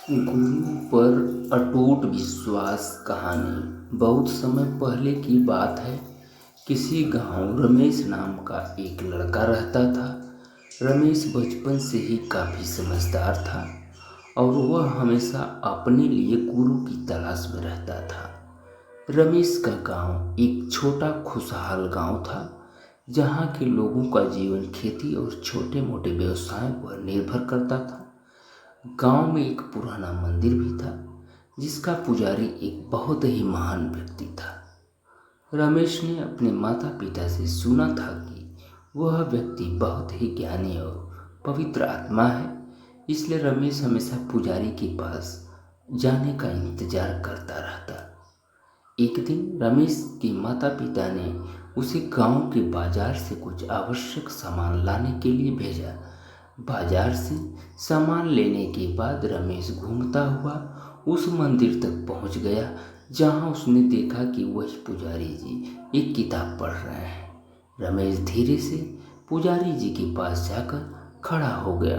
गुरु पर अटूट विश्वास कहानी। बहुत समय पहले की बात है। किसी गांव रमेश नाम का एक लड़का रहता था। रमेश बचपन से ही काफ़ी समझदार था और वह हमेशा अपने लिए गुरु की तलाश में रहता था। रमेश का गांव एक छोटा खुशहाल गांव था, जहां के लोगों का जीवन खेती और छोटे मोटे व्यवसायों पर निर्भर करता था। गांव में एक पुराना मंदिर भी था, जिसका पुजारी एक बहुत ही महान व्यक्ति था। रमेश ने अपने माता पिता से सुना था कि वह व्यक्ति बहुत ही ज्ञानी और पवित्र आत्मा है, इसलिए रमेश हमेशा पुजारी के पास जाने का इंतजार करता रहता। एक दिन रमेश के माता पिता ने उसे गांव के बाजार से कुछ आवश्यक सामान लाने के लिए भेजा। बाजार से सामान लेने के बाद रमेश घूमता हुआ उस मंदिर तक पहुंच गया, जहां उसने देखा कि वही पुजारी जी एक किताब पढ़ रहे हैं। रमेश धीरे से पुजारी जी के पास जाकर खड़ा हो गया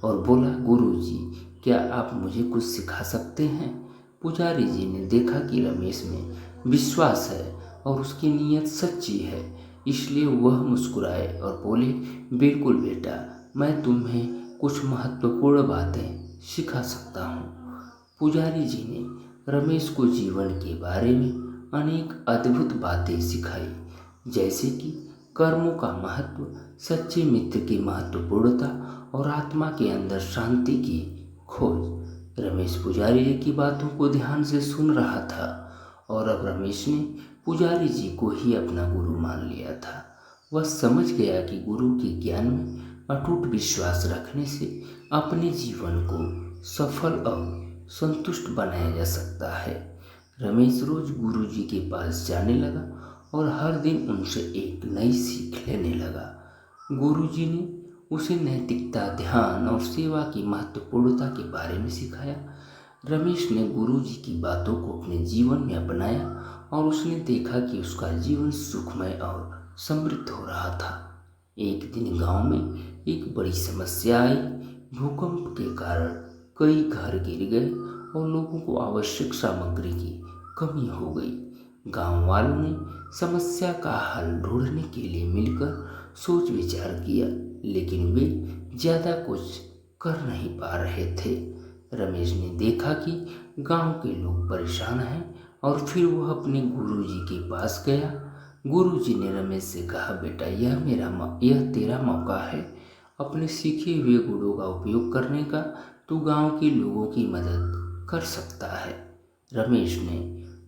और बोला, गुरुजी, क्या आप मुझे कुछ सिखा सकते हैं? पुजारी जी ने देखा कि रमेश में विश्वास है और उसकी नीयत सच्ची है, इसलिए वह मुस्कुराए और बोले, बिल्कुल बेटा, मैं तुम्हें कुछ महत्वपूर्ण बातें सिखा सकता हूँ। पुजारी जी ने रमेश को जीवन के बारे में अनेक अद्भुत बातें सिखाई, जैसे कि कर्मों का महत्व, सच्चे मित्र की महत्वपूर्णता और आत्मा के अंदर शांति की खोज। रमेश पुजारी जी की बातों को ध्यान से सुन रहा था और अब रमेश ने पुजारी जी को ही अपना गुरु मान लिया था। वह समझ गया कि गुरु के ज्ञान में अटूट विश्वास रखने से अपने जीवन को सफल और संतुष्ट बनाया जा सकता है। रमेश रोज गुरु जी के पास जाने लगा और हर दिन उनसे एक नई सीख लेने लगा। गुरु जी ने उसे नैतिकता, ध्यान और सेवा की महत्वपूर्णता के बारे में सिखाया। रमेश ने गुरु जी की बातों को अपने जीवन में अपनाया और उसने देखा कि उसका जीवन सुखमय और समृद्ध हो रहा था। एक दिन गांव में एक बड़ी समस्या आई। भूकंप के कारण कई घर गिर गए और लोगों को आवश्यक सामग्री की कमी हो गई। गांव वालों ने समस्या का हल ढूंढने के लिए मिलकर सोच विचार किया, लेकिन वे ज़्यादा कुछ कर नहीं पा रहे थे। रमेश ने देखा कि गांव के लोग परेशान हैं और फिर वह अपने गुरुजी के पास गया। गुरुजी ने रमेश से कहा, बेटा, यह तेरा मौका है अपने सीखे हुए गुणों का उपयोग करने का। तू गांव के लोगों की मदद कर सकता है। रमेश ने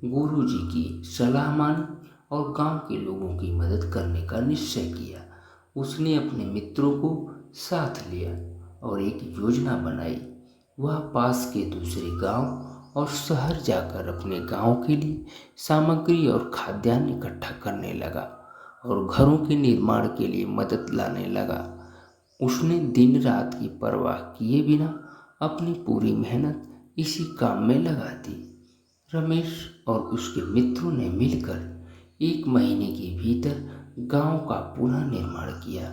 गुरुजी की सलाह मानी और गांव के लोगों की मदद करने का निश्चय किया। उसने अपने मित्रों को साथ लिया और एक योजना बनाई। वह पास के दूसरे गांव और शहर जाकर अपने गांव के लिए सामग्री और खाद्यान्न इकट्ठा करने लगा और घरों के निर्माण के लिए मदद लाने लगा। उसने दिन रात की परवाह किए बिना अपनी पूरी मेहनत इसी काम में लगा दी। रमेश और उसके मित्रों ने मिलकर 1 महीने के भीतर गांव का पुनः निर्माण किया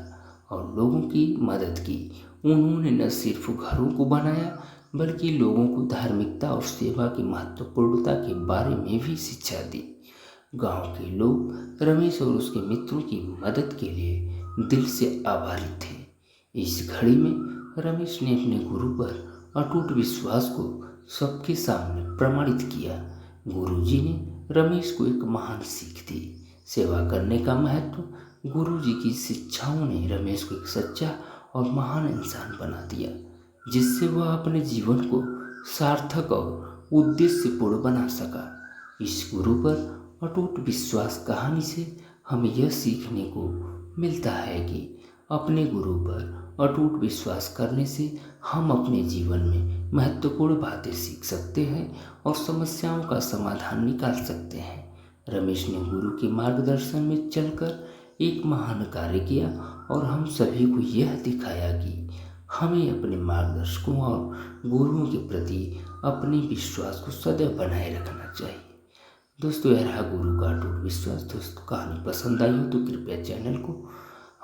और लोगों की मदद की। उन्होंने न सिर्फ घरों को बनाया, बल्कि लोगों को धार्मिकता और सेवा की महत्वपूर्णता के बारे में भी शिक्षा दी। गांव के लोग रमेश और उसके मित्रों की मदद के लिए दिल से आभारी थे। इस घड़ी में रमेश ने अपने गुरु पर अटूट विश्वास को सबके सामने प्रमाणित किया। गुरुजी ने रमेश को एक महान सीख दी। सेवा करने का महत्व। गुरुजी की शिक्षाओं ने रमेश को एक सच्चा और महान इंसान बना दिया, जिससे वह अपने जीवन को सार्थक और उद्देश्यपूर्ण बना सका। इस गुरु पर अटूट विश्वास कहानी से हमें यह सीखने को मिलता है कि अपने गुरु पर अटूट विश्वास करने से हम अपने जीवन में महत्वपूर्ण बातें सीख सकते हैं और समस्याओं का समाधान निकाल सकते हैं। रमेश ने गुरु के मार्गदर्शन में चलकर एक महान कार्य किया और हम सभी को यह दिखाया कि हमें अपने मार्गदर्शकों और गुरुओं के प्रति अपने विश्वास को सदैव बनाए रखना चाहिए। दोस्तों, यह रहा गुरु का अटूट विश्वास। दोस्तों, कहानी पसंद आई हो तो कृपया चैनल को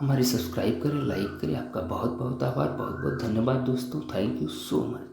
हमारे सब्सक्राइब करें, लाइक करें। आपका बहुत बहुत आभार, बहुत बहुत धन्यवाद दोस्तों। Thank you so much.